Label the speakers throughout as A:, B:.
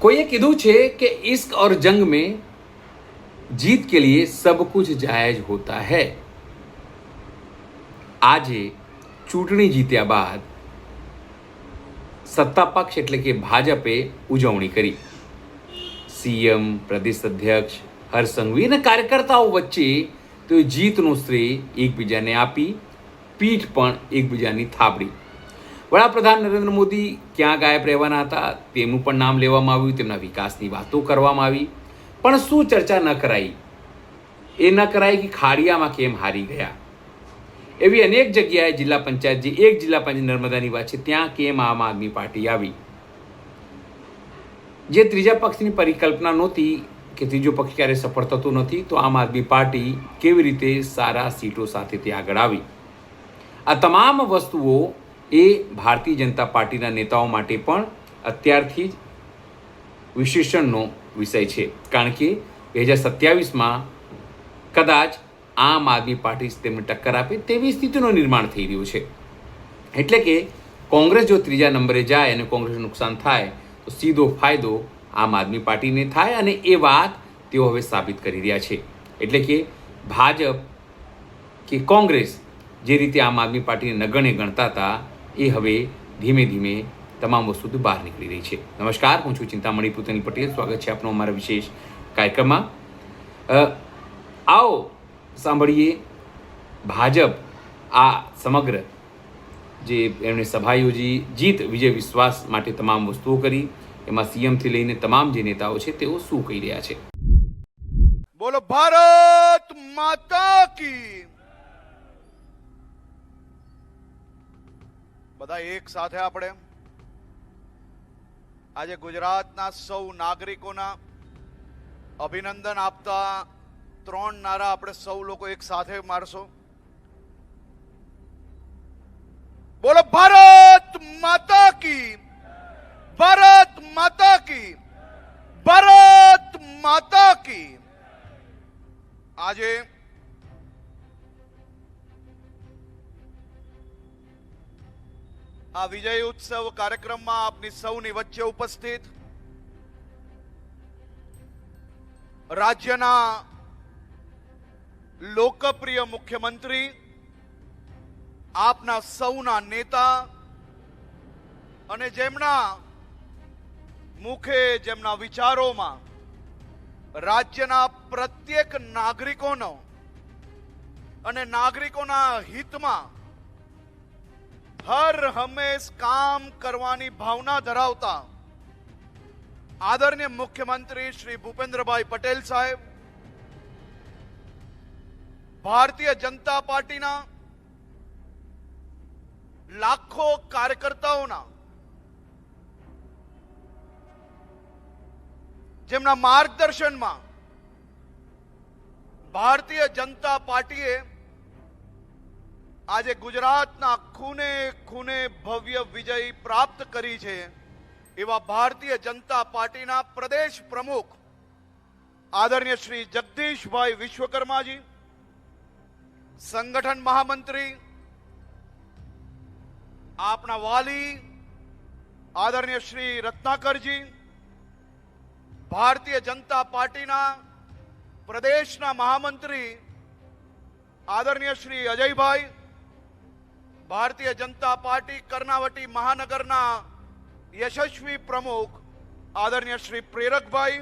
A: कोઈએ કીધું છે કે इश्क और जंग में जीत के लिए सब कुछ जायज होता है। આજે ચૂંટણી જીત્યા બાદ સત્તા પક્ષ એટલે કે ભાજપે ઉજવણી કરી। સીએમ, પ્રદેશ અધ્યક્ષ, હર્ષ સંઘવી અને કાર્યકર્તાઓ વચ્ચે તો જીતનું શ્રેય એકબીજાને આપી પીઠ પણ એકબીજાની થાબડી। વડાપ્રધાન નરેન્દ્ર મોદી ક્યાં ગાયબ રહેવાના હતા તેમનું પણ નામ લેવામાં આવ્યું, તેમના વિકાસની વાતો કરવામાં આવી, પણ શું ચર્ચા ન કરાઈ? એ ન કરાઈ કે ખાડિયામાં કેમ હારી ગયા। એવી અનેક જગ્યાએ જિલ્લા પંચાયત, જે એક જિલ્લા પંચાયત નર્મદાની વાત છે, ત્યાં કેમ આમ આદમી પાર્ટી આવી? જે ત્રીજા પક્ષની પરિકલ્પના નહોતી કે ત્રીજો પક્ષ ક્યારે સફળ થતો નથી, તો આમ આદમી પાર્ટી કેવી રીતે સારા સીટો સાથે તે આગળ આવી? આ તમામ વસ્તુઓ એ ભારતીય જનતા પાર્ટીના નેતાઓ માટે પણ અત્યારથી જ વિશ્લેષણનો વિષય છે, કારણ કે 2027માં કદાચ આમ આદમી પાર્ટી તેમને ટક્કર આપે તેવી સ્થિતિનું નિર્માણ થઈ રહ્યું છે। એટલે કે કોંગ્રેસ જો ત્રીજા નંબરે જાય અને કોંગ્રેસનું નુકસાન થાય તો સીધો ફાયદો આમ આદમી પાર્ટીને થાય, અને એ વાત તેઓ હવે સાબિત કરી રહ્યા છે। એટલે કે ભાજપ કે કોંગ્રેસ જે રીતે આમ આદમી પાર્ટીને નગણે ગણતા હતા એ હવે ધીમે ધીમે તમામ વસ્તુથી બહાર નીકળી રહી છે। નમસ્કાર, હું છું ચિંતામણી પુતની પટેલ, સ્વાગત છે આપનો અમારા વિશેષ કાર્યક્રમમાં। આવો સાંભળીએ ભાજપ આ સમગ્ર જે એમણે સભા યોજી, જીત વિજય વિશ્વાસ માટે તમામ વસ્તુઓ કરી, એમાં સીએમથી લઈને તમામ જે નેતાઓ છે તેઓ શું કહી રહ્યા છે।
B: બોલો ભારત માતા કી। બધા એક સાથે આપણે આજે ગુજરાતના સૌ નાગરિકોના અભિનંદન આપતા 3 નારા આપણે સૌ લોકો એક સાથે મારશો। બોલો ભારત માતા કી, ભારત માતા કી, ભારત માતા કી। આજે આ વિજય ઉત્સવ કાર્યક્રમમાં આપની સૌની વચ્ચે ઉપસ્થિત રાજ્યના લોકપ્રિય મુખ્યમંત્રી, આપના સૌના નેતા, અને જેમના મુખે, જેમના વિચારોમાં રાજ્યના પ્રત્યેક નાગરિકોનો અને નાગરિકોના હિતમાં હર હંમેશ કામ કરવાની ભાવના ધરાવતા આદરણીય મુખ્યમંત્રી શ્રી ભૂપેન્દ્રભાઈ પટેલ સાહેબ, ભારતીય જનતા પાર્ટીના લાખો કાર્યકર્તાઓના જેમના માર્ગદર્શનમાં ભારતીય જનતા પાર્ટીએ આજે ગુજરાતના ખૂને ખૂને ભવ્ય વિજય પ્રાપ્ત કરી છે, એવા ભારતીય જનતા પાર્ટીના પ્રદેશ પ્રમુખ આદરણીય શ્રી જગદીશભાઈ વિશ્વકર્માજી, સંગઠન મહામંત્રી, આપના વાલી આદરણીય શ્રી રત્નાકરજી, ભારતીય જનતા પાર્ટીના પ્રદેશના મહામંત્રી આદરણીય શ્રી અજયભાઈ, ભારતીય જનતા પાર્ટી કર્ણાવટી મહાનગરના યશસ્વી પ્રમુખ આદરણીય શ્રી પ્રેરકભાઈ,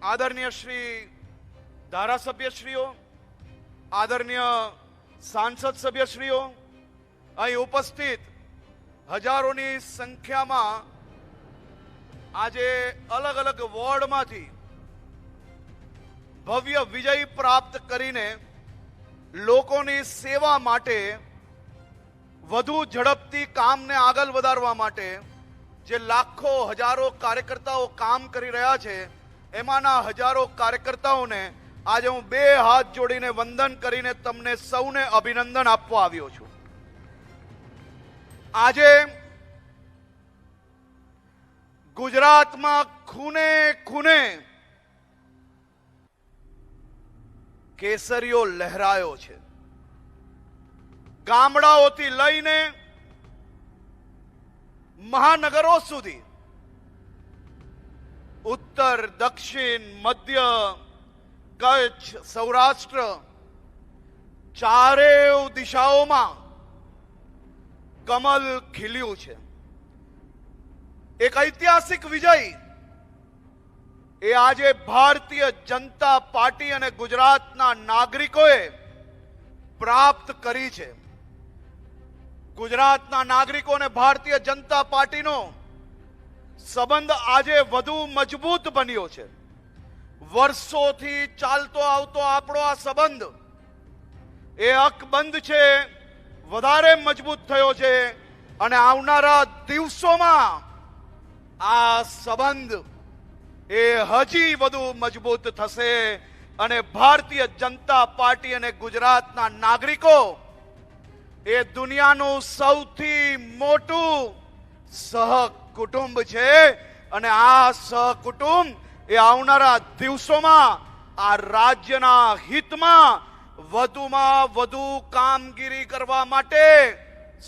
B: આદરણીય શ્રી ધારાસભ્યશ્રીઓ, આદરણીય સાંસદ સભ્યશ્રીઓ, અહીં ઉપસ્થિત હજારોની સંખ્યામાં આજે અલગ અલગ વોર્ડમાંથી ભવ્ય વિજય પ્રાપ્ત કરીને લોકોની સેવા માટે, વધુ ઝડપથી કામને આગળ વધારવા માટે જે લાખો હજારો કાર્યકર્તાઓ કામ કરી રહ્યા છે, એમાંના હજારો કાર્યકર્તાઓને આજે હું 2 હાથ જોડીને વંદન કરીને તમને સૌને અભિનંદન આપવા આવ્યો છું। આજે ગુજરાતમાં ખૂને ખૂને કેસરીઓ લહેરાયો છે। ગામડાઓથી લઈને મહાનગરો સુધી ઉત્તર, દક્ષિણ, મધ્ય, કચ્છ, સૌરાષ્ટ્ર ચારેય દિશાઓમાં કમલ ખીલ્યું છે. એક ઐતિહાસિક વિજય એ આજે ભારતીય જનતા પાર્ટી અને ગુજરાતના નાગરિકોએ પ્રાપ્ત કરી છે. ગુજરાતના નાગરિકો અને ભારતીય જનતા પાર્ટીનો સંબંધ આજે વધુ મજબૂત બન્યો છે. વર્ષોથી ચાલતો આવતો આપણો આ સંબંધ એ અકબંધ છે, વધારે મજબૂત થયો છે અને આવનારા દિવસોમાં આ સંબંધ એ હજી વધુ મજબૂત થશે અને ભારતીય જનતા પાર્ટી અને ગુજરાતના નાગરિકો એ દુનિયાનું સૌથી મોટું સહકુટુંબ છે અને આ સહકુટુંબ એ આવનારા દિવસોમાં આ રાજ્યના હિતમાં વધુમાં વધુ કામગીરી કરવા માટે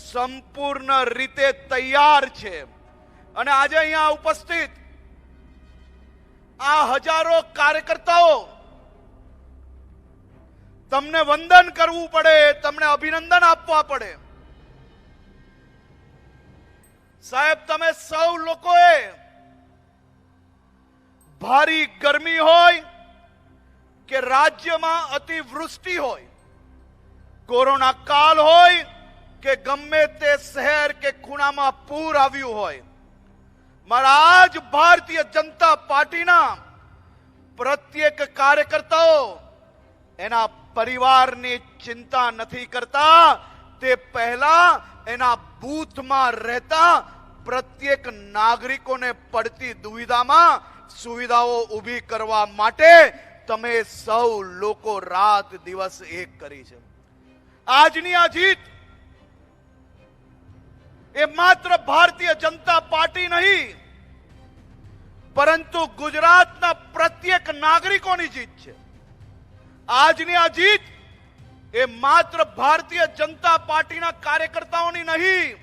B: સંપૂર્ણ રીતે તૈયાર છે. અને આજે અહીંયા ઉપસ્થિત આ હજારો કાર્યકર્તાઓ, તમને વંદન કરવું પડે, તમને અભિનંદન આપવા પડે. સાહેબ, તમે સૌ લોકોએ ભારી ગરમી હોય કે રાજ્યમાં અતિવૃષ્ટિ હોય, કોરોના કાળ હોય કે ગમે તે શહેર કે ખૂણામાં પૂર આવ્યું હોય, મારા આજ ભારતીય જનતા પાર્ટીના પ્રત્યેક કાર્યકર્તાઓ એના પરિવારની ચિંતા નથી કરતા. તે પહેલા એના બૂથમાં રહેતા પ્રત્યેક નાગરિકોને પડતી દુવિધામાં સુવિધાઓ ઊભી કરવા માટે તમે સૌ લોકો રાત દિવસ એક કરી છે. આજની આ જીત એ માત્ર ભારતીય જનતા પાર્ટી નહીં, પરંતુ ગુજરાતના પ્રત્યેક નાગરિકોની જીત છે. આજની આ જીત એ માત્ર ભારતીય જનતા પાર્ટીના કાર્યકર્તાઓની નહીં,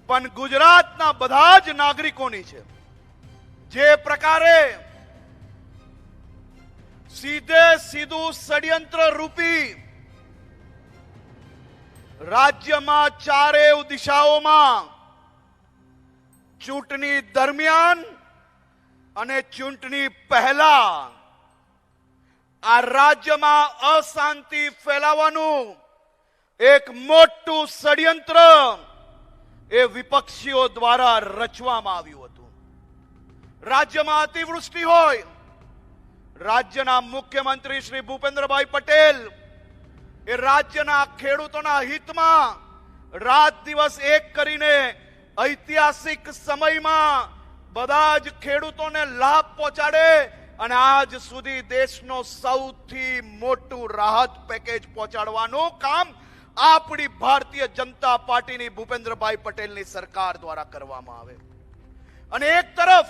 B: પણ ગુજરાતના બધા જ નાગરિકોની છે. જે પ્રકારે સીધું ષડયંત્ર રૂપી રાજ્યમાં ચારેય દિશાઓમાં ચૂંટણી દરમિયાન અને ચૂંટણી પહેલા આ રાજ્યમાં અશાંતિ ફેલાવવાનું એક મોટું ષડયંત્ર એ વિપક્ષીઓ દ્વારા રચવામાં આવ્યું હતું. રાજ્યમાં અતિવૃષ્ટિ હોય, રાજ્યના મુખ્યમંત્રી શ્રી ભૂપેન્દ્રભાઈ પટેલ એ રાજ્યના ખેડૂતોના હિતમાં રાત દિવસ એક કરીને ઐતિહાસિક સમયમાં બધા જ ખેડૂતોને લાભ પહોંચાડે અને આજ સુધી દેશનો સૌથી મોટું રાહત પેકેજ પહોંચાડવાનું કામ આપણી ભારતીય જનતા પાર્ટીની ભૂપેન્દ્રભાઈ પટેલની સરકાર દ્વારા કરવામાં આવે. અને એક તરફ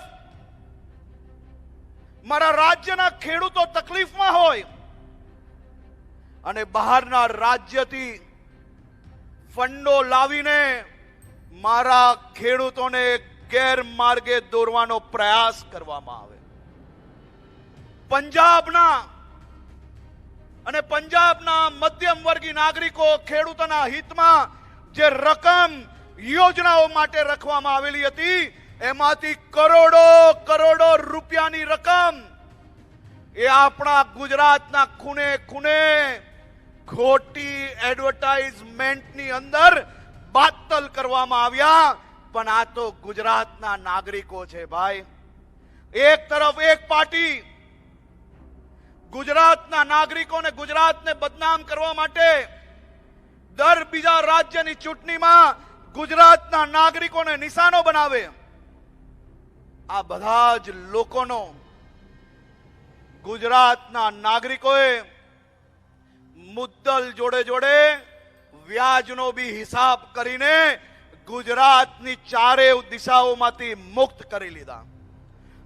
B: મારા રાજ્યના ખેડૂતો તકલીફમાં હોય અને બહારના રાજ્યથી ફંડો લાવીને મારા ખેડૂતોને ગેરમાર્ગે દોરવાનો પ્રયાસ કરવામાં આવે. પંજાબના મધ્યમ વર્ગી નાગરિકો ખેડૂતોના હિતમાં જે રકમ યોજનાઓ માટે રાખવામાં આવેલી હતી, એમાંથી કરોડો રૂપિયાની રકમ એ આપણા ગુજરાતના ખૂણે ખૂણે ખોટી એડવર્ટાઇઝમેન્ટની અંદર બાતલ કરવામાં આવ્યા. પણ આ તો ગુજરાતના નાગરિકો છે ભાઈ. એક તરફ એક પાર્ટી ગુજરાતના નાગરિકોને, ગુજરાતને બદનામ કરવા માટે દર બીજા રાજ્યની ચૂંટણીમાં ગુજરાતના નાગરિકોને નિશાનો બનાવે. આ બધા જ લોકોનો ગુજરાતના નાગરિકોએ મુદ્દલ જોડે વ્યાજનો બી હિસાબ કરીને ગુજરાતની ચારેય દિશાઓમાંથી મુક્ત કરી લીધા.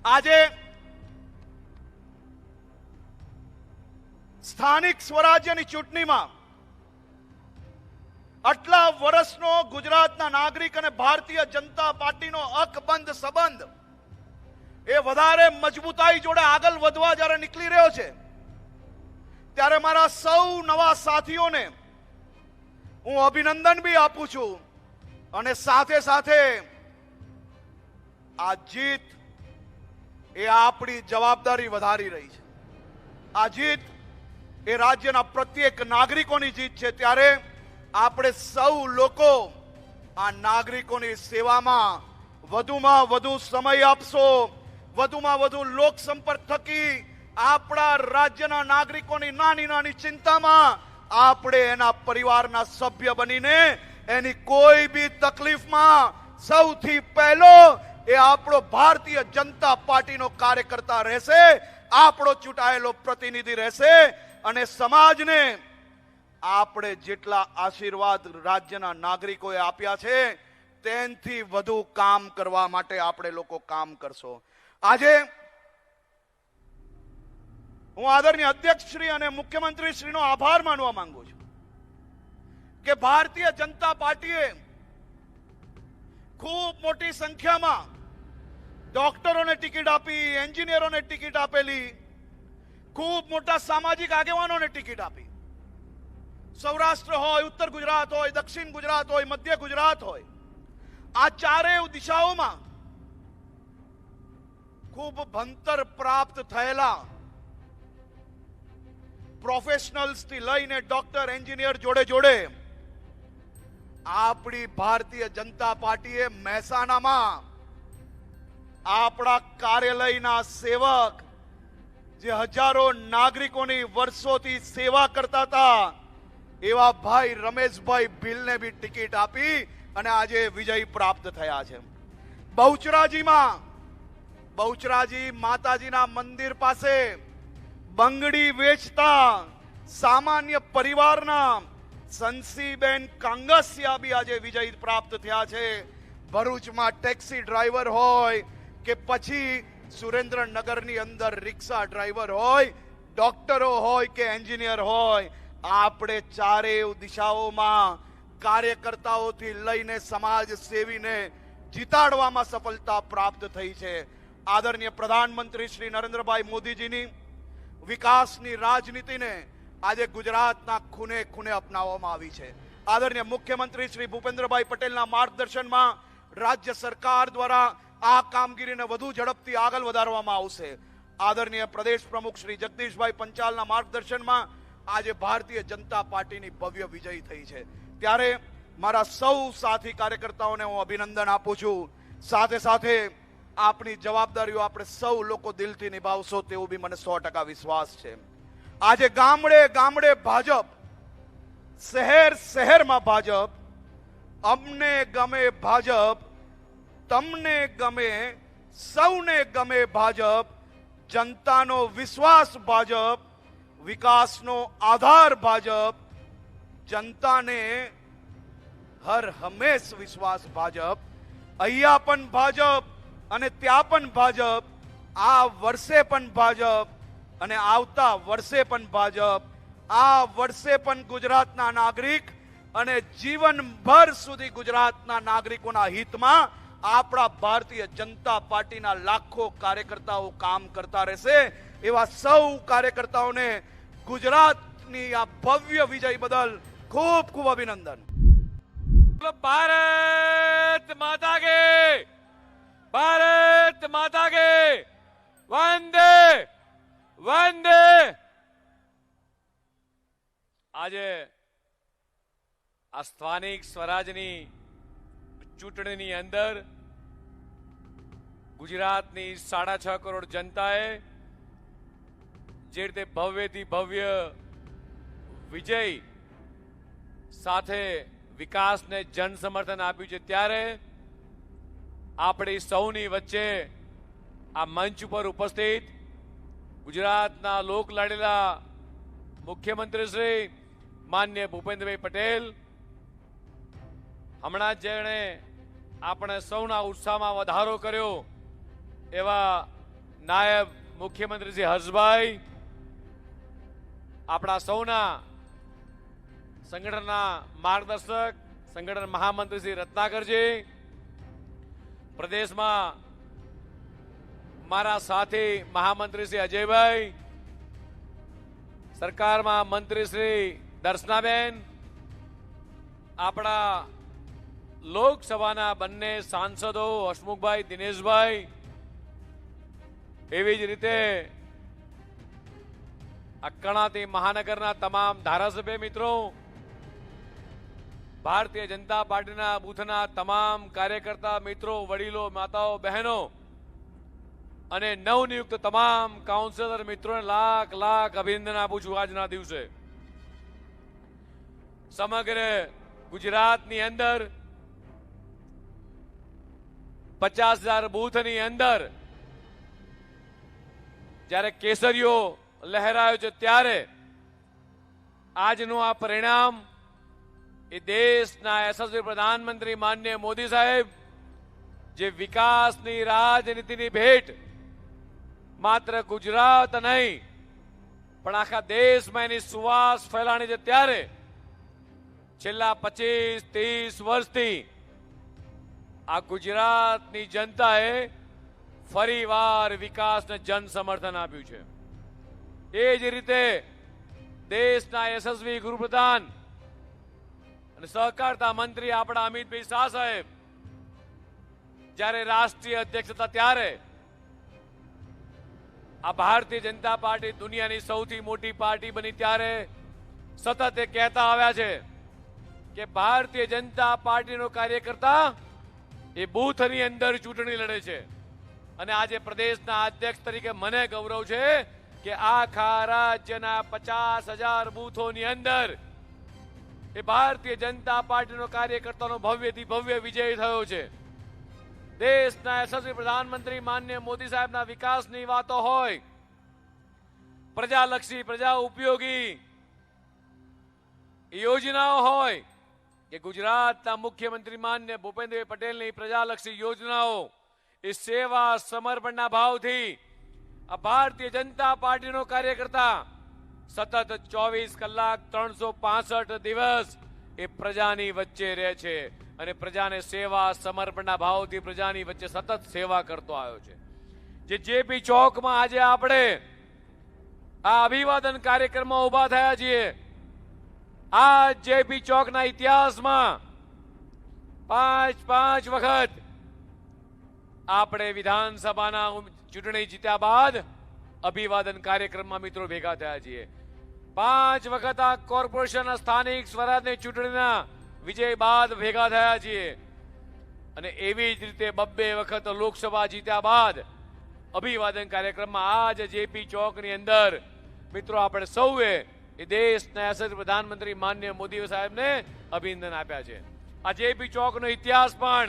B: આજે સ્થાનિક સ્વરાજ્યની ચૂંટણીમાં આટલા વર્ષનો ગુજરાતના નાગરિક અને ભારતીય જનતા પાર્ટીનો અકબંધ સંબંધ એ વધારે મજબૂતાઈ જોડે આગળ વધવા જ્યારે નીકળી રહ્યો છે, ત્યારે મારા સૌ નવા સાથીઓને હું અભિનંદન બી આપું છું. અને સાથે સાથે આ જીત એ આપણી જવાબદારી વધારી રહી છે. આ જીત એ રાજ્યના પ્રત્યેક નાગરિકોની જીત છે. ત્યારે આપણે સૌ લોકો આ નાગરિકોની સેવામાં વધુમાં વધુ સમય આપશો, વધુમાં વધુ લોક સંપર્ક થકી આપણા રાજ્યના નાગરિકોની નાની નાની ચિંતામાં આપણે એના પરિવારના સભ્ય બનીને એની કોઈ બી તકલીફમાં સૌથી પહેલો એ આપણો ભારતીય જનતા પાર્ટીનો કાર્યકર્તા રહેશે, આપણો ચૂંટાયેલો પ્રતિનિધિ રહેશે. અને સમાજને આપણે જેટલા આશીર્વાદ રાજ્યના નાગરિકોએ આપ્યા છે તેનાથી વધુ કામ કરવા માટે આપણે લોકો કામ કરશો. આજે હું આદરણીય અધ્યક્ષ શ્રી અને મુખ્યમંત્રી શ્રીનો આભાર માનવા માંગુ છું કે ભારતીય જનતા પાર્ટીએ ખૂબ મોટી સંખ્યામાં ડોક્ટરોને ટિકિટ આપી, એન્જિનિયરોને ટિકિટ આપેલી, ખૂબ મોટા સામાજિક આગેવાનોને ટિકિટ આપી. સૌરાષ્ટ્ર હોય, ઉત્તર ગુજરાત હોય, દક્ષિણ ગુજરાત હોય, મધ્ય ગુજરાત હોય, આ ચારેય દિશાઓમાં ખૂબ ભણતર પ્રાપ્ત થયેલા પ્રોફેશનલ્સ થી લઈને ડોક્ટર, એન્જિનિયર જોડે જોડે આપણી ભારતીય જનતા પાર્ટીએ મહેસાણામાં આપણા કાર્યાલયના સેવક જે હજારો નાગરિકોની વર્ષોથી સેવા કરતા હતા એવા ભાઈ રમેશભાઈ ભીલને બી ટિકિટ આપી અને આજે વિજય પ્રાપ્ત થયા છે. બહુચરાજી માતાજીના મંદિર પાસે બંગડી વેચતા સામાન્ય પરિવારના સંસીબેન કાંગસિયા બી આજે વિજય પ્રાપ્ત થયા છે. ભરૂચમાં ટેક્સી ડ્રાઈવર હોય કે પછી સુરેન્દ્રનગરની અંદર રિક્ષા ડ્રાઈવર હોય, ડોક્ટરો હોય કે એન્જિનિયર હોય, આપણે ચારેય દિશાઓમાં કાર્યકર્તાઓથી લઈને સમાજ સેવીને જીતાડવામાં સફળતા પ્રાપ્ત થઈ છે. આદરણીય પ્રધાનમંત્રી શ્રી નરેન્દ્રભાઈ મોદીજીની વિકાસની રાજનીતિને આજે ગુજરાતના ખૂણે ખૂણે અપનાવવામાં આવી છે. આદરણીય મુખ્યમંત્રી શ્રી ભૂપેન્દ્રભાઈ પટેલના માર્ગદર્શનમાં રાજ્ય સરકાર દ્વારા આ કામગીરીને વધુ ઝડપથી આગળ વધારવામાં આવશે. આદરણીય પ્રદેશ પ્રમુખ શ્રી જગદીશભાઈ પંચાલના માર્ગદર્શનમાં આજે ભારતીય જનતા પાર્ટીની ભવ્ય વિજય થઈ છે. ત્યારે મારા સૌ સાથી કાર્યકર્તાઓને હું અભિનંદન આપું છું. સાથે સાથે આપણી જવાબદારીઓ આપણે સૌ લોકો દિલથી નિભાવશો તેવું બી મને 100% વિશ્વાસ છે. આજે ગામડે ગામડે ભાજપ, શહેર શહેરમાં ભાજપ, અમને ગમે ભાજપ, તમને ગમે, સૌને ગમે ભાજપ, જનતાનો વિશ્વાસ ભાજપ, વિકાસનો આધાર ભાજપ, જનતાને હર હંમેશ વિશ્વાસ ભાજપ. અહીંયા પણ ભાજપ અને ત્યાં પણ ભાજપ, આ વર્ષે પણ ભાજપ અને આવતા વર્ષે પણ ભાજપ. આ વર્ષે પણ ગુજરાતના નાગરિક અને જીવનભર સુધી ગુજરાતના નાગરિકોના હિતમાં આપણા ભારતીય જનતા પાર્ટીના લાખો કાર્યકર્તાઓ કામ કરતા રહેશે. એવા સૌ કાર્યકર્તાઓને ગુજરાતની આ ભવ્ય વિજય બદલ ખૂબ ખૂબ અભિનંદન.
A: ભારત માતા કે, ભારત માતા કે, વંદે વંદે. આજે આ સ્થાનિક સ્વરાજની ચૂંટણીની અંદર ગુજરાતની 6.5 કરોડ જનતાએ જે રીતે ભવ્યથી ભવ્ય વિજય સાથે વિકાસને જન સમર્થન આપ્યું છે, ત્યારે આપણી સૌની વચ્ચે આ મંચ ઉપર ઉપસ્થિત ગુજરાતના લોક લાડેલા મુખ્યમંત્રી શ્રી માન્ય ભૂપેન્દ્રભાઈ પટેલ, હમણાં જ જેણે આપણે સૌના ઉત્સાહમાં વધારો કર્યો એવા નાયબ મુખ્યમંત્રી શ્રી હર્ષભાઈ, આપણા સૌના સંગઠનના માર્ગદર્શક, સંગઠન મહામંત્રી શ્રી રત્નાકરજી, પ્રદેશમાં
C: મારા સાથી મહામંત્રી શ્રી અજયભાઈ, સરકારમાં મંત્રી શ્રી દર્શનાબેન, આપણા લોકસભાના બંને સાંસદો હસમુખભાઈ, દિનેશભાઈ, એવી જ રીતે અક્કણાથી મહાનગરના તમામ ધારાસભ્ય મિત્રો, ભારતીય જનતા પાર્ટીના બૂથના તમામ કાર્યકર્તા મિત્રો, વડીલો, માતાઓ, બહેનો અને નવનિયુક્ત તમામ કાઉન્સિલર મિત્રોને લાખ લાખ અભિનંદન આપું છું આજના દિવસે. સમગ્ર ગુજરાતની અંદર 50,000 બૂથની અંદર જ્યારે કેસરીઓ લહેરાયો છે ત્યારે આજનું આ પરિણામ એ દેશના યશસ્વી પ્રધાનમંત્રી માનનીય મોદી સાહેબ જે વિકાસની રાજનીતિની ભેટ માત્ર ગુજરાત નહીં પણ આખા દેશમાં એની સુવાસ ફેલાણી છે ત્યારે છેલ્લા 25-30 વર્ષથી આ ગુજરાતની જનતાએ ફરીવાર વિકાસને જન સમર્થન આપ્યું છે. એ જ રીતે દેશના યશસ્વી ગૃહપ્રધાન અને સહકારતા મંત્રી આપણા અમિતભાઈ શાહ સાહેબ જ્યારે રાષ્ટ્રીય અધ્યક્ષ હતા ત્યારે આ ભારતીય જનતા પાર્ટી દુનિયાની સૌથી મોટી પાર્ટી બની ત્યારે સતત એ કહેતા આવ્યા છે કે ભારતીય જનતા પાર્ટીનો કાર્યકર્તા એ બૂથની અંદર ચૂંટણી લડે છે. અને આજે પ્રદેશના અધ્યક્ષ તરીકે મને ગૌરવ છે કે આખા રાજ્યના 50,000 બૂથોની અંદર એ ભારતીય જનતા પાર્ટીનો કાર્યકર્તાનો ભવ્યથી ભવ્ય વિજય થયો છે. દેશના યશસ્વી પ્રધાનમંત્રી માનનીય મોદી સાહેબના વિકાસની વાતો હોય, પ્રજાલક્ષી, પ્રજા ઉપયોગી યોજનાઓ હોય કે ગુજરાતના મુખ્યમંત્રી માનનીય ભૂપેન્દ્રભાઈ પટેલની પ્રજાલક્ષી યોજનાઓ એ સેવા સમર્પણના ભાવથી આ ભારતીય જનતા પાર્ટીનો કાર્યકર્તા સતત 24 કલાક 365 દિવસ એ પ્રજાની વચ્ચે રહે છે અને પ્રજાને સેવા સમર્પણના ભાવથી પ્રજાની વચ્ચે સતત સેવા કરતો આવ્યો છે. જે જેપી ચોકમાં આજે આપણે આ અભિવાદન કાર્યક્રમમાં ઉભા થયા છીએ, આ જેપી ચોકના ઇતિહાસમાં 5 વખત આપણે વિધાનસભાના ચૂંટણી જીત્યા બાદ અભિવાદન કાર્યક્રમમાં મિત્રો ભેગા થયા છીએ. 5 વખત આ કોર્પોરેશન સ્થાનિક સ્વરાજની ચૂંટણીના વિજય બાદ ભેગા થયા છીએ અને એવી જ રીતે 2 વખત લોકસભા જીત્યા બાદ અભિવાદન કાર્યક્રમમાં આજ જેપી ચોકની અંદર મિત્રો આપણે સૌએ એ દેશના યશસ્વી પ્રધાનમંત્રી માનનીય મોદી સાહેબને અભિનંદન આપ્યા છે. આ જેપી ચોકનો ઇતિહાસ પણ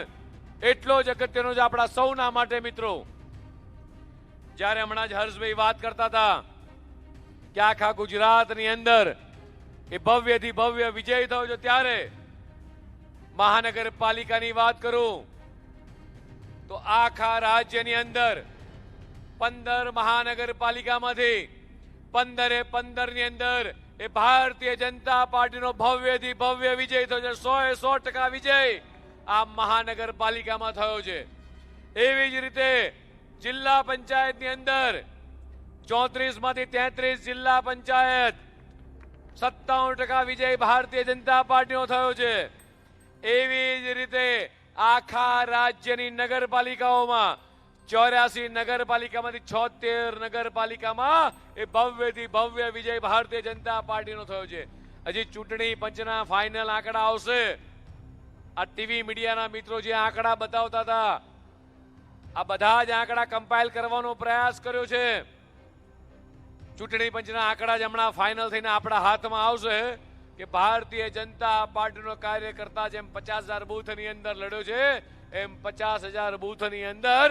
C: એટલો જ અગત્યનો છે આપણા સૌના માટે મિત્રો. જ્યારે હમણાં જ હર્ષભાઈ વાત કરતા હતા કે આખા ગુજરાતની અંદર એ ભવ્યથી ભવ્ય વિજય થયો છે ત્યારે મહાનગરપાલિકાની વાત કરું તો આખા રાજ્યની અંદર 15 મહાનગરપાલિકામાંથી 15 ની અંદર એ ભારતીય જનતા પાર્ટીનો ભવ્યથી ભવ્ય વિજય થયો છે. 100% વિજય આ મહાનગરપાલિકામાં થયો છે. એવી જ રીતે જિલ્લા પંચાયતની અંદર 34 માંથી 33 જિલ્લા પંચાયત 57% વિજય ભારતીય જનતા પાર્ટીનો થયો છે. એવી જ રીતે આખા રાજ્યની નગરપાલિકાઓમાં 84 નગરપાલિકામાંથી 76 નગરપાલિકામાં એ ભવ્યથી ભવ્ય વિજય ભારતીય જનતા પાર્ટીનો થયો છે. હજી ચૂંટણી પંચના ફાઇનલ આંકડા આવશે. આ ટીવી મીડિયાના મિત્રો જે આંકડા બતાવતા હતા આ બધા જ આંકડા કમ્પાઇલ કરવાનો પ્રયાસ કર્યો છે. ચૂંટણી પંચના આંકડા જ હમણાં ફાઇનલ થઈને આપણા હાથમાં આવશે કે ભારતીય જનતા પાર્ટીનો કાર્યકર્તા જેમ 50,000 બૂથની અંદર લડ્યો છે એમ 50,000 બૂથની અંદર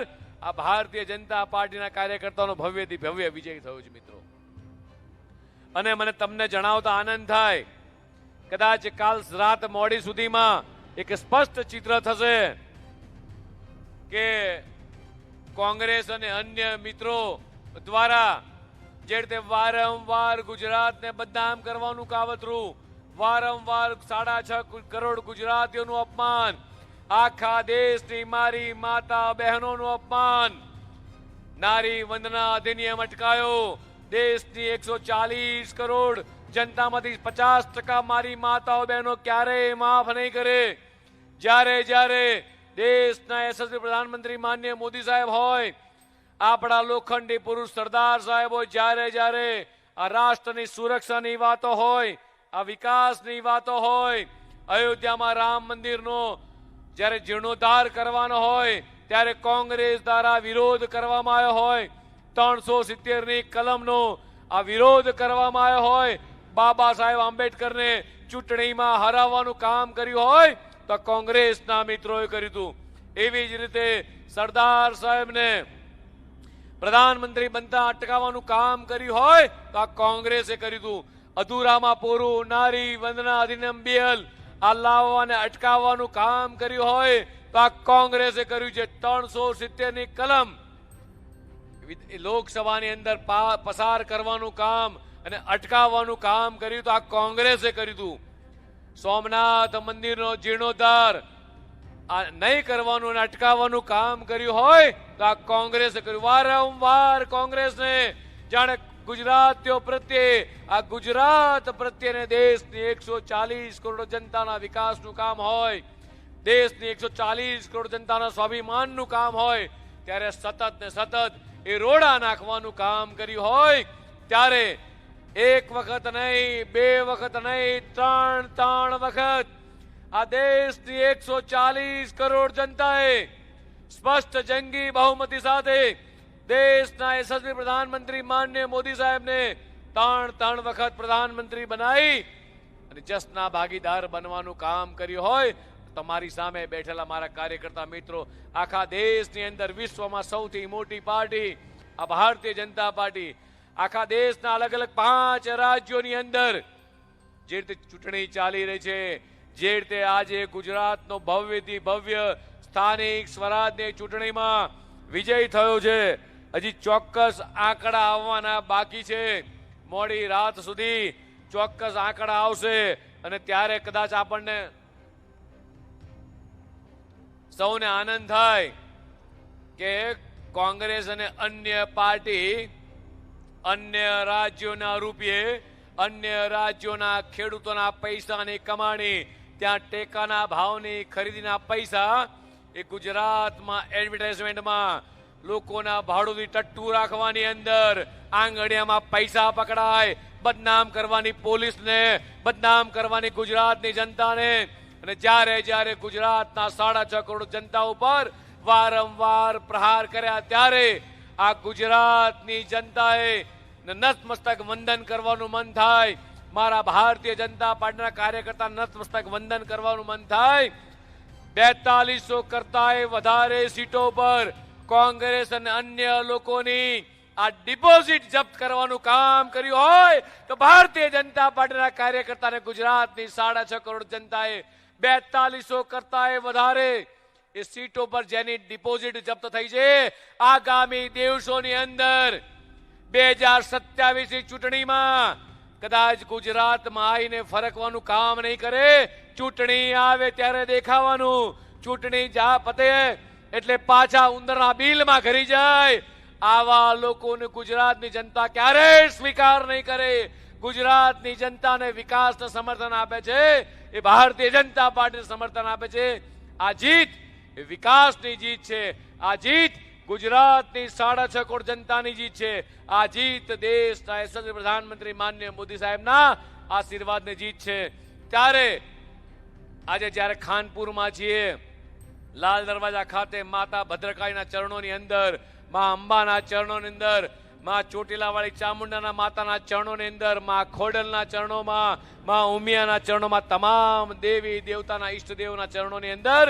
C: આ ભારતીય જનતા પાર્ટીના કાર્યકર્તાનો ભવ્યથી ભવ્ય વિજય થયો છે મિત્રો. અને મને તમને જણાવતા આનંદ થાય કદાચ કાલ રાત મોડી સુધીમાં એક સ્પષ્ટ ચિત્ર થશે કે કોંગ્રેસ અને અન્ય મિત્રો દ્વારા જે રીતે વારંવાર ગુજરાતને બદનામ કરવાનું કાવતરું, વારંવાર 6.5 કરોડ ગુજરાતીઓનું અપમાન, આખા દેશની મારી માતા બહેનોનું અપમાન, નારી વંદના અધિનિયમ અટકાયો, દેશની 140 કરોડ જનતામાંથી 50% મારી માતાઓ બહેનો ક્યારેય માફ નહીં કરે. જ્યારે જ્યારે દેશના યશસ્વી પ્રધાનમંત્રી માનનીય મોદી સાહેબ હોય, આપણા લોખંડી પુરુષ સરદાર સાહેબ હોય, જ્યારે જ્યારે આ રાષ્ટ્રની સુરક્ષાની વાતો હોય, આ વિકાસની વાતો હોય, અયોધ્યામાં રામ મંદિરનો જ્યારે જીર્ણોદ્ધાર કરવાનો હોય ત્યારે કોંગ્રેસ દ્વારા વિરોધ કરવામાં આવ્યો હોય, 370ની કલમનો આ વિરોધ કરવામાં આવ્યો હોય, બાબા સાહેબ આંબેડકરને ચૂંટણીમાં હરાવવાનું કામ કર્યું હોય તો કોંગ્રેસના મિત્રોએ કર્યું હતું. એવી જ રીતે સરદાર સાહેબને પ્રધાનમંત્રી બનતા અટકાવવાનું કામ કર્યું હોય તો આ કોંગ્રેસે કર્યું હતું. અધૂરામાં પૂરું નારી વંદના અધિનિયમ બિલ આ લાવવાને અટકાવવાનું કામ કર્યું હોય તો આ કોંગ્રેસે કર્યું છે. 370ની કલમ લોકસભાની અંદર પસાર કરવાનું કામ અને અટકાવવાનું કામ કર્યું તો આ કોંગ્રેસે કર્યું હતું. સોમનાથ મંદિરનો જીર્ણોદ્ધાર આ નહીં કરવાનું અને અટકાવવાનું કામ કર્યું હોય તો આ કોંગ્રેસે કર્યું. વારંવાર કોંગ્રેસને જાણે ગુજરાતીઓ પ્રત્યે, આ ગુજરાત પ્રત્યે દેશની 140 કરોડ જનતાના વિકાસનું કામ હોય, દેશની 140 કરોડ જનતાના સ્વાભિમાનનું કામ હોય, ત્યારે સતત ને સતત એ રોડા નાખવાનું કામ કર્યું હોય, ત્યારે એક વખત નહીં, બે વખત નહીં, ત્રણ વખત આ દેશની 140 કરોડ જનતાએ સ્પષ્ટ જંગી બહુમતી સાથે દેશના યશસ્વી પ્રધાનમંત્રી માનનીય મોદી સાહેબને ત્રણ વખત પ્રધાનમંત્રી બનાવી અને જસના ભાગીદાર બનવાનું કામ કર્યું હોય. તમારી સામે બેઠેલા મારા કાર્યકર્તા મિત્રો, આખા દેશની અંદર વિશ્વમાં સૌથી મોટી પાર્ટી આ ભારતીય જનતા પાર્ટી, આખા દેશના અલગ અલગ 5 રાજ્યોની અંદર જે રીતે ચૂંટણી ચાલી રહી છે, જે રીતે આજે ગુજરાતનો ભવ્યથી ભવ્ય સ્થાનિક સ્વરાજની ચૂંટણીમાં વિજય થયો છે, હજી ચોક્કસ આંકડા આવવાના બાકી છે. મોડી રાત સુધી ચોક્કસ આંકડા આવશે અને ત્યારે કદાચ આપણને સૌને આનંદ થાય કે કોંગ્રેસ અને અન્ય પાર્ટી અન્ય રાજ્યોના રૂપિયે, અન્ય રાજ્યોના ખેડૂતોના પૈસાની કમાણી, ત્યાં ટેકાના ભાવની ખરીદીના પૈસા એ ગુજરાતમાં એડવર્ટાઇઝમેન્ટમાં લોકોના ભાડુથી ટટ્ટુ રાખવાની અંદર આંગળીયામાં પૈસા પકડાય, બદનામ કરવાની પોલીસને, બદનામ કરવાની ગુજરાતની જનતાને. અને જ્યારે જ્યારે ગુજરાતના 6.5 કરોડ જનતા ઉપર વારંવાર પ્રહાર કર્યા ત્યારે આ ગુજરાતની જનતાએ નતમસ્તક વંદન કરવાનું મન થાય. મારા ભારતીય જનતા પાર્ટીના કાર્યકર્તા નતમસ્તક વંદન કરવાનું મન થાય. 4200 કરતાંય વધારે સીટો પર કોંગ્રેસ અને અન્ય લોકોની આ ડિપોઝિટ જપ્ત કરવાનું કામ કર્યું હોય તો ભારતીય જનતા પાર્ટીના કાર્યકર્તાને ગુજરાતની 6.5 કરોડ જનતાએ 4200 કરતાંય વધારે એ સીટો પર જેની ડિપોઝિટ જપ્ત થઈ છે, આગામી દિવસોની અંદર 2027ની ચૂંટણીમાં કદાચ ગુજરાતમાં આવીને ફરકવાનું કામ નહીં કરે. ચૂંટણી આવે ત્યારે દેખાવાનું, ચૂંટણી જા પતે એટલે પાછા ઉંદરના બિલમાં ઘરી જાય. આવા લોકોને ગુજરાતની જનતા ક્યારેય સ્વીકાર નહીં કરે. ગુજરાતની જનતાને વિકાસને સમર્થન આપે છે, એ ભારતીય જનતા પાર્ટીને સમર્થન આપે છે. આ જીત એ વિકાસની જીત છે. આ જીત ગુજરાતની 6.5 કરોડ જનતાની જીત છે. આ જીત દેશના યશસ્વી પ્રધાનમંત્રી માનનીય મોદી સાહેબના આશીર્વાદની જીત છે. ત્યારે આજે જ્યારે ખાનપુરમાં છીએ, લાલ દરવાજા ખાતે માતા ભદ્રકાળીના ચરણોની અંદર, મા અંબાના ચરણોની અંદર, મા ચોટીલાવાળી ચામુંડાના માતાના ચરણોની અંદર, મા ખોડલના ચરણોમાં, મા ઉમિયાના ચરણોમાં, તમામ દેવી દેવતાના ઈષ્ટદેવના ચરણોની અંદર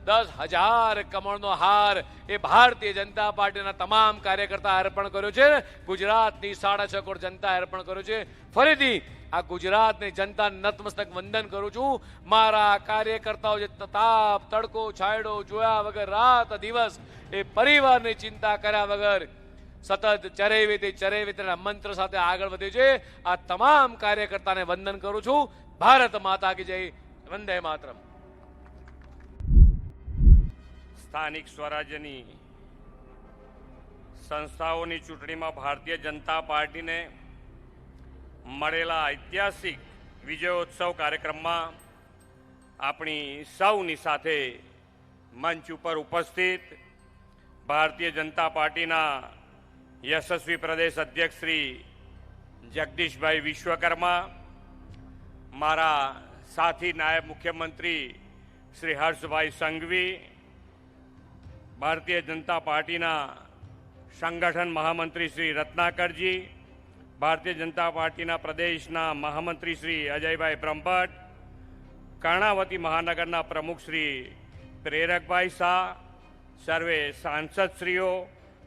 C: 10,000 કમળનો હાર એ ભારતીય જનતા પાર્ટીના તમામ કાર્યકર્તા અર્પણ કર્યો છે. ગુજરાતની 6.5 કરોડ જનતા અર્પણ કર્યો છે. ફરીથી આ ગુજરાતની જનતા નતમસ્તક વંદન કરું છું. મારા કાર્યકર્તાઓ જે તાપ તડકો છાંયડો જોયા વગર રાત દિવસ એ પરિવારની ચિંતા કર્યા વગર સતત ચરેવીના મંત્ર સાથે આગળ વધ્યું છે. આ તમામ કાર્યકર્તાને વંદન કરું છું. ભારત માતા કી જય. વંદે માતરમ.
D: સ્થાનિક સ્વરાજ્યની સંસ્થાઓની ચૂંટણીમાં ભારતીય જનતા પાર્ટીને મળેલા ઐતિહાસિક વિજયોત્સવ કાર્યક્રમમાં આપણી સૌની સાથે મંચ ઉપર ઉપસ્થિત ભારતીય જનતા પાર્ટીના યશસ્વી પ્રદેશ અધ્યક્ષ શ્રી જગદીશભાઈ વિશ્વકર્મા, મારા સાથી નાયબ મુખ્યમંત્રી શ્રી હર્ષભાઈ સંઘવી, ભારતીય જનતા પાર્ટીના સંગઠન મહામંત્રી શ્રી રત્નાકરજી, ભારતીય જનતા પાર્ટીના પ્રદેશના મહામંત્રી શ્રી અજયભાઈ બ્રહ્મભટ્ટ, કર્ણાવતી મહાનગરના પ્રમુખ શ્રી પ્રેરકભાઈ શાહ, સર્વે સાંસદશ્રીઓ,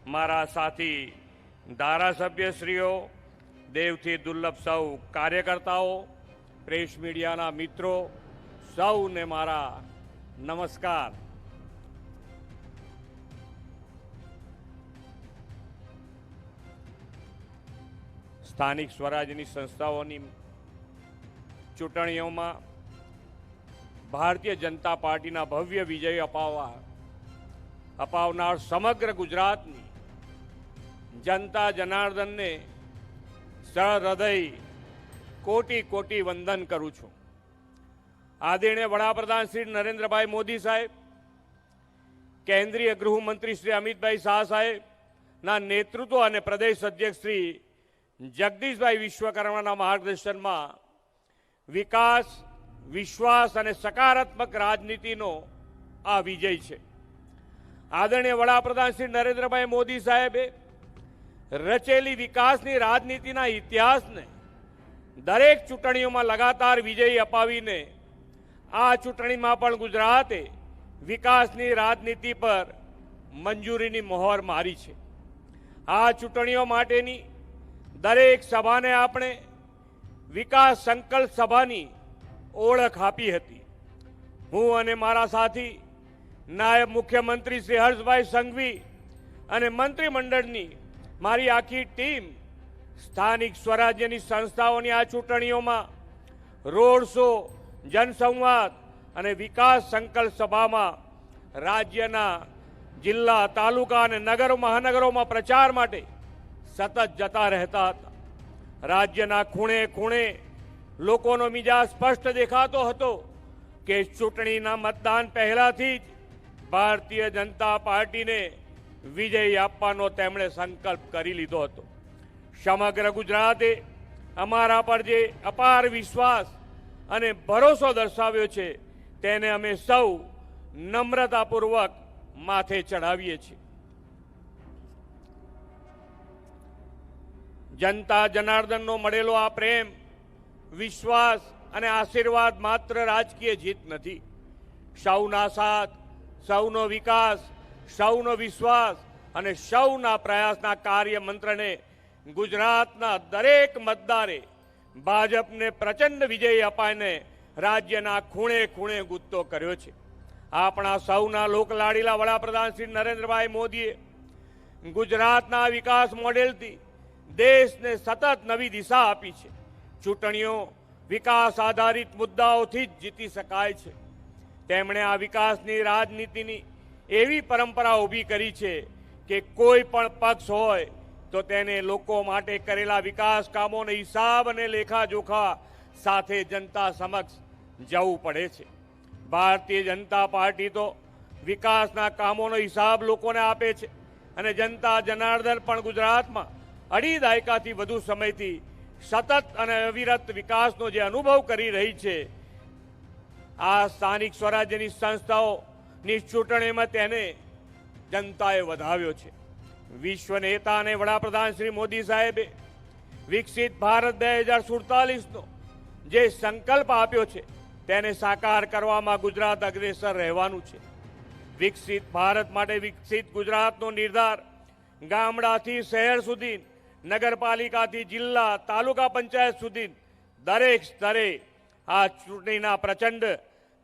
D: મારા સાથી ધારાસભ્યશ્રીઓ, દેવથી દુર્લભ સૌ કાર્યકર્તાઓ, પ્રેસ મીડિયાના મિત્રો, સૌને મારા નમસ્કાર. સ્થાનિક સ્વરાજ્યની સંસ્થાઓની ચૂંટણીઓમાં ભારતીય જનતા પાર્ટીના ભવ્ય વિજય અપાવનાર સમગ્ર ગુજરાતની જનતા જનાર્દનને સહૃદય કોટી કોટી વંદન કરું છું. આદરણીય વડાપ્રધાન શ્રી નરેન્દ્રભાઈ મોદી સાહેબ, કેન્દ્રીય ગૃહમંત્રી શ્રી અમિતભાઈ શાહ સાહેબના નેતૃત્વ અને પ્રદેશ અધ્યક્ષ શ્રી જગદીશભાઈ વિશ્વકર્માના માર્ગદર્શનમાં વિકાસ, વિશ્વાસ અને સકારાત્મક રાજનીતિનો આ વિજય છે. આદરણીય વડાપ્રધાન શ્રી નરેન્દ્રભાઈ મોદી સાહેબે રચેલી વિકાસની રાજનીતિના ઇતિહાસને દરેક ચૂંટણીઓમાં લગાતાર વિજય અપાવીને આ ચૂંટણીમાં પણ ગુજરાતે વિકાસની રાજનીતિ પર મંજૂરીની મહોર મારી છે. આ ચૂંટણીઓ માટેની દરેક સભાને આપણે વિકાસ સંકલ્પ સભાની ઓળખ આપી હતી. હું અને મારા સાથી નાયબ મુખ્યમંત્રી શ્રી હર્ષભાઈ સંઘવી અને મંત્રીમંડળની મારી આખી ટીમ સ્થાનિક સ્વરાજ્યની સંસ્થાઓની આ ચૂંટણીઓમાં રોડ શો, જનસંવાદ અને વિકાસ સંકલ્પ સભામાં રાજ્યના જિલ્લા, તાલુકા અને નગરો મહાનગરોમાં પ્રચાર માટે સતત જતા રહેતા હતા. રાજ્યના ખૂણે ખૂણે લોકોનો મિજાજ સ્પષ્ટ દેખાતો હતો કે ચૂંટણીના મતદાન પહેલાથી જ ભારતીય જનતા પાર્ટીને વિજય આપવાનો તેમણે સંકલ્પ કરી લીધો હતો. સમગ્ર ગુજરાતે અમારા પર જે અપાર વિશ્વાસ અને ભરોસો દર્શાવ્યો છે તેને અમે સૌ નમ્રતાપૂર્વક માથે ચડાવીએ છીએ. જનતા જનાર્દનનો મળેલો આ પ્રેમ, વિશ્વાસ અને આશીર્વાદ માત્ર રાજકીય જીત નથી. સૌના સાથ, સૌનો વિકાસ, સૌનો વિશ્વાસ અને સૌના પ્રયાસના કાર્ય મંત્રને ગુજરાતના દરેક મતદારે ભાજપને પ્રચંડ વિજય અપાઈને રાજ્યના ખૂણે ખૂણે ગુત્તો કર્યો છે. આપણા સૌના લોકલાડીલા વડાપ્રધાન શ્રી નરેન્દ્રભાઈ મોદીએ ગુજરાતના વિકાસ મોડેલથી દેશને સતત નવી દિશા આપી છે. ચૂંટણીઓ વિકાસ આધારિત મુદ્દાઓથી જ જીતી શકાય છે. તેમણે આ વિકાસની રાજનીતિની એવી પરંપરા ઊભી કરી છે કે કોઈ પણ પક્ષ હોય તો તેને લોકો માટે કરેલા વિકાસ કામોનો હિસાબ અને લેખાજોખા સાથે જનતા સમક્ષ જવું પડે છે. ભારતીય જનતા પાર્ટી તો વિકાસના કામોનો હિસાબ લોકોને આપે છે અને જનતા જનાર્દન પણ ગુજરાતમાં અઢી દાયકાથી વધુ સમયથી સતત અને અવિરત વિકાસનો જે અનુભવ કરી રહી છે, આ સ્થાનિક સ્વરાજ્યની સંસ્થાઓની ચૂંટણીમાં તેને જનતાએ વધાવ્યો છે. વિશ્વ નેતા અને વડાપ્રધાન શ્રી મોદી સાહેબે વિકસિત ભારત 2047નો જે સંકલ્પ આપ્યો છે તેને સાકાર કરવામાં ગુજરાત અગ્રેસર રહેવાનું છે. વિકસિત ભારત માટે વિકસિત ગુજરાતનો નિર્ધાર ગામડાથી શહેર સુધી, નગરપાલિકાથી જિલ્લા, તાલુકા પંચાયત સુધી દરેક સ્તરે આ ચૂંટણીના પ્રચંડ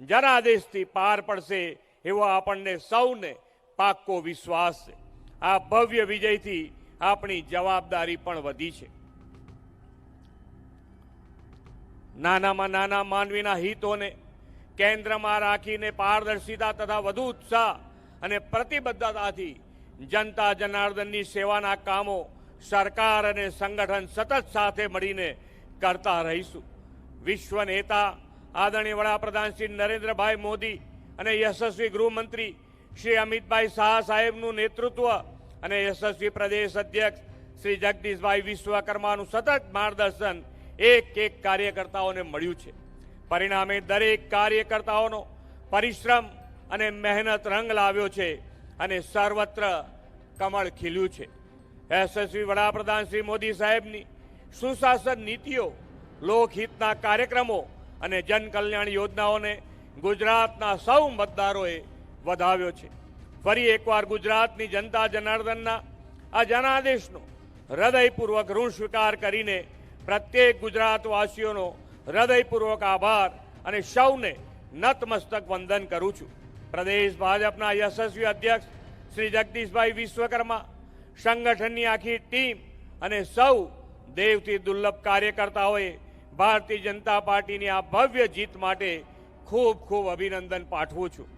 D: જનાદેશથી પાર પડશે એવો આપણને સૌને પાક્કો વિશ્વાસ છે. આ ભવ્ય વિજયથી આપણી જવાબદારી પણ વધી છે. નાનામાં નાના માનવીના હિતોને કેન્દ્રમાં રાખીને પારદર્શિતા તથા વધુ ઉત્સાહ અને પ્રતિબદ્ધતાથી જનતા જનાર્દનની સેવાના કામો સરકાર અને સંગઠન સતત સાથે મળીને કરતા રહીશું. વિશ્વ નેતા આદરણીય વડાપ્રધાન શ્રી નરેન્દ્રભાઈ મોદી અને યશસ્વી ગૃહમંત્રી શ્રી અમિતભાઈ શાહ સાહેબનું નેતૃત્વ અને યશસ્વી પ્રદેશ અધ્યક્ષ શ્રી જગદીશભાઈ વિશ્વકર્માનું સતત માર્ગદર્શન એક કાર્યકર્તાઓને મળ્યું છે. પરિણામે દરેક કાર્યકર્તાઓનો પરિશ્રમ અને મહેનત રંગ લાવ્યો છે અને સર્વત્ર કમળ ખીલ્યું છે. યશસ્વી વડાપ્રધાન શ્રી મોદી સાહેબની સુશાસન નીતિઓ, લોકહિતના કાર્યક્રમો અને જનકલ્યાણ યોજનાઓને ગુજરાતના સૌ મતદારોએ વધાવ્યો છે. ફરી એકવાર ગુજરાતની જનતા જનાર્દનના આ જનાદેશનો હૃદયપૂર્વક ઋણ સ્વીકાર કરીને પ્રત્યેક ગુજરાતવાસીઓનો હૃદયપૂર્વક આભાર અને સૌને નતમસ્તક વંદન કરું છું. પ્રદેશ ભાજપના યશસ્વી અધ્યક્ષ શ્રી જગદીશભાઈ વિશ્વકર્મા, સંગઠનની આખી ટીમ અને સૌ દેવથી દુર્લભ કાર્યકર્તાઓએ ભારતીય જનતા પાર્ટીની આ ભવ્ય જીત માટે ખૂબ ખૂબ અભિનંદન પાઠવું છું.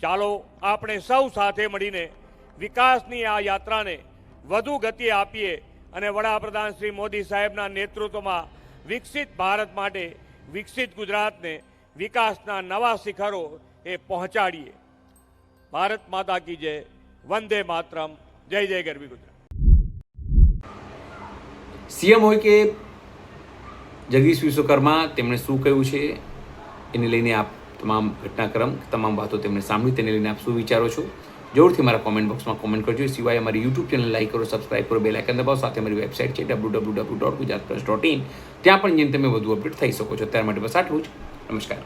D: ચાલો આપણે સૌ સાથે મળીને વિકાસની આ યાત્રાને વધુ ગતિ આપીએ અને વડાપ્રધાન શ્રી મોદી સાહેબના નેતૃત્વમાં વિકસિત ભારત માટે વિકસિત ગુજરાતને વિકાસના નવા શિખરો એ પહોંચાડીએ. ભારત માતા કી જય. વંદે માતરમ. જય જય ગરવી ગુજરાત.
A: સીએમ હોય કે જગદીશ વિશ્વકર્મા, તેમણે શું કહ્યું છે એને લઈને આપ તમામ ઘટનાક્રમ, તમામ વાતો તેમણે સાંભળી, તેને લઈને આપ શું વિચારો છો જરૂરથી મારા કોમેન્ટ બોક્સમાં કોમેન્ટ કરજો. સિવાય અમારી યુટ્યુબ ચેનલ લાઈક કરો, સબસ્ક્રાઇબ કરો, બેલ આઇકન દબાવો. સાથે અમારી વેબસાઇટ છે www.gujaratpress.in, ત્યાં પણ જેમ તમે વધુ અપડેટ થઈ શકો છો. અત્યાર માટે બસ આટલું જ. નમસ્કાર.